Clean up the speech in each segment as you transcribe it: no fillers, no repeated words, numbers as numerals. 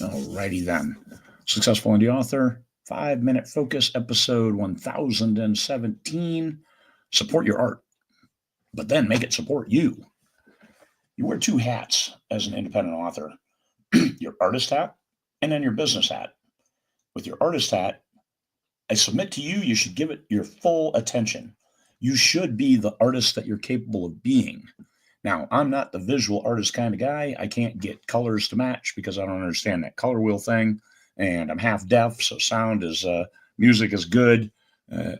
Alrighty then. Successful Indie Author, 5-Minute Focus, episode 1017. Support your art, but then make it support you. You wear two hats as an independent author, your artist hat and then your business hat. With your artist hat, I submit to you, you should give it your full attention. You should be the artist that you're capable of being. Now, I'm not the visual artist kind of guy. I can't get colors to match because I don't understand that color wheel thing. And I'm half deaf, so sound is music is good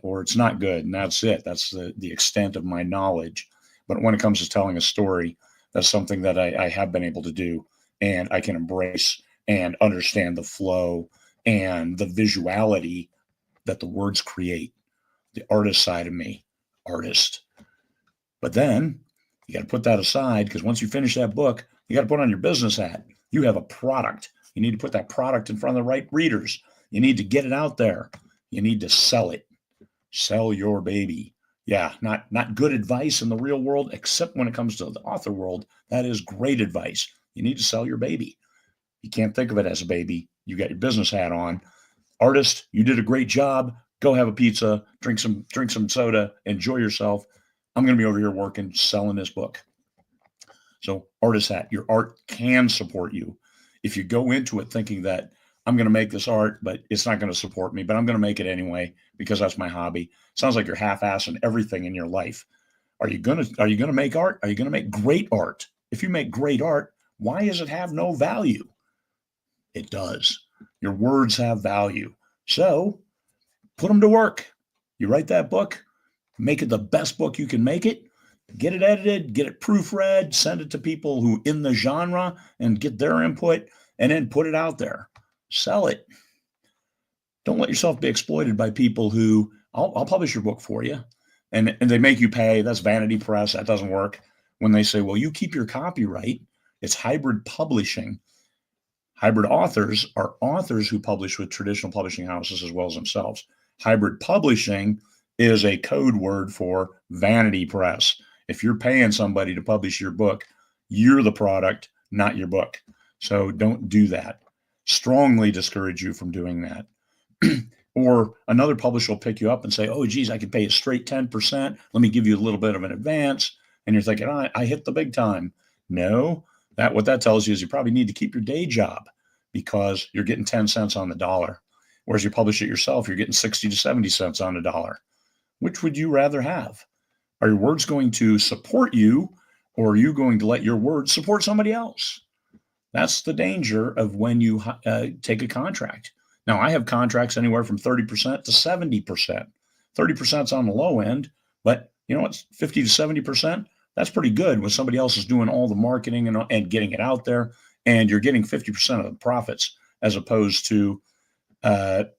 or it's not good. And that's it. That's the extent of my knowledge. But when it comes to telling a story, that's something that I have been able to do. And I can embrace and understand the flow and the visuality that the words create. The artist side of me, artist. But then you got to put that aside because once you finish that book, you got to put on your business hat. You have a product. You need to put that product in front of the right readers. You need to get it out there. You need to sell it. Sell your baby. Yeah, not good advice in the real world, except when it comes to the author world. That is great advice. You need to sell your baby. You can't think of it as a baby. You got your business hat on. Artist, you did a great job. Go have a pizza, drink some soda, enjoy yourself. I'm going to be over here working, selling this book. So artist hat, your art can support you. If you go into it thinking that I'm going to make this art, but it's not going to support me, but I'm going to make it anyway because that's my hobby. Sounds like you're half-assing everything in your life. Are you going to make art? Are you going to make great art? If you make great art, why does it have no value? It does. Your words have value. So put them to work. You write that book, make it the best book you can make it, get it edited, get it proofread, send it to people who in the genre and get their input, and then put it out there. Sell it. Don't let yourself be exploited by people who, I'll publish your book for you, and they make you pay. That's vanity press. That doesn't work. When they say, well, you keep your copyright, it's hybrid publishing. Hybrid authors are authors who publish with traditional publishing houses as well as themselves. Hybrid publishing is a code word for vanity press. If you're paying somebody to publish your book, you're the product, not your book. So don't do that. Strongly discourage you from doing that. Or another publisher will pick you up and say, oh, geez, I can pay a straight 10%. Let me give you a little bit of an advance. And you're thinking, I hit the big time. No, what that tells you is you probably need to keep your day job because you're getting 10 cents on the dollar. Whereas you publish it yourself, you're getting 60 to 70 cents on the dollar. Which would you rather have? Are your words going to support you, or are you going to let your words support somebody else? That's the danger of when you take a contract. Now, I have contracts anywhere from 30% to 70%. 30% is on the low end, but you know what's 50 to 70%? That's pretty good when somebody else is doing all the marketing and getting it out there, and you're getting 50% of the profits as opposed to 30%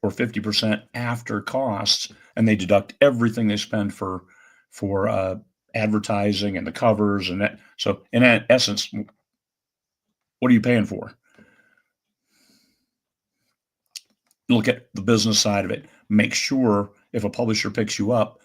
or 50% after costs, and they deduct everything they spend for advertising and the covers and that. So in essence, what are you paying for? Look at the business side of it. Make sure if a publisher picks you up,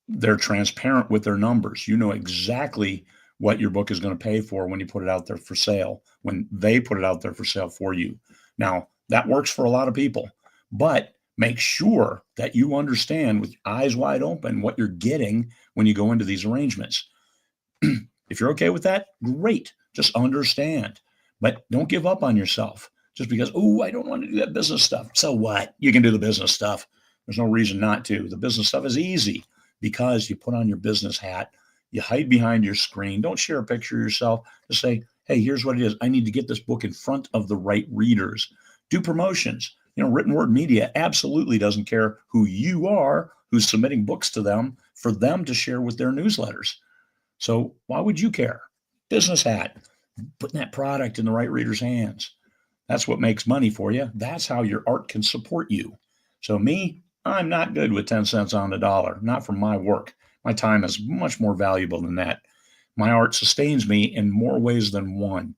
they're transparent with their numbers. You know exactly what your book is going to pay for when you put it out there for sale, when they put it out there for sale for you. Now, that works for a lot of people, but make sure that you understand with eyes wide open what you're getting when you go into these arrangements. If you're okay with that, great. Just understand, but don't give up on yourself just because, oh, I don't want to do that business stuff. So what? You can do the business stuff. There's no reason not to. The business stuff is easy because you put on your business hat, you hide behind your screen. Don't share a picture of yourself. Just say, hey, here's what it is. I need to get this book in front of the right readers. Do promotions. You know, written word media absolutely doesn't care who you are, who's submitting books to them, for them to share with their newsletters. So why would you care? Business hat, putting that product in the right reader's hands. That's what makes money for you. That's how your art can support you. So me, I'm not good with 10 cents on the dollar, not for my work. My time is much more valuable than that. My art sustains me in more ways than one.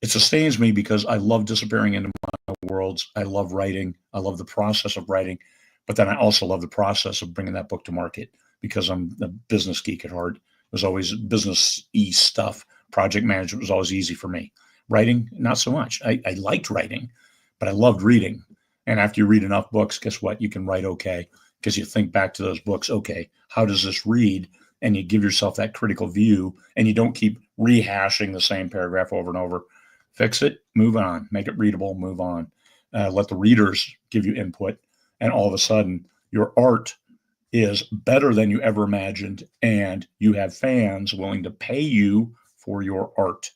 It sustains me because I love disappearing into my worlds. I love writing. I love the process of writing. But then I also love the process of bringing that book to market because I'm a business geek at heart. There's alway business-y stuff, Project management was always easy for me. Writing, not so much. I liked writing, but I loved reading. And after you read enough books, guess what? You can write okay because you think back to those books. Okay, how does this read? And you give yourself that critical view, and you don't keep rehashing the same paragraph over and over. Fix it, move on, make it readable, move on. Let the readers give you input, and all of a sudden, your art is better than you ever imagined, and you have fans willing to pay you for your art.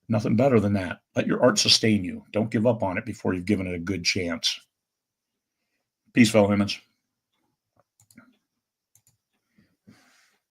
Nothing better than that. Let your art sustain you. Don't give up on it before you've given it a good chance. Peace, fellow humans.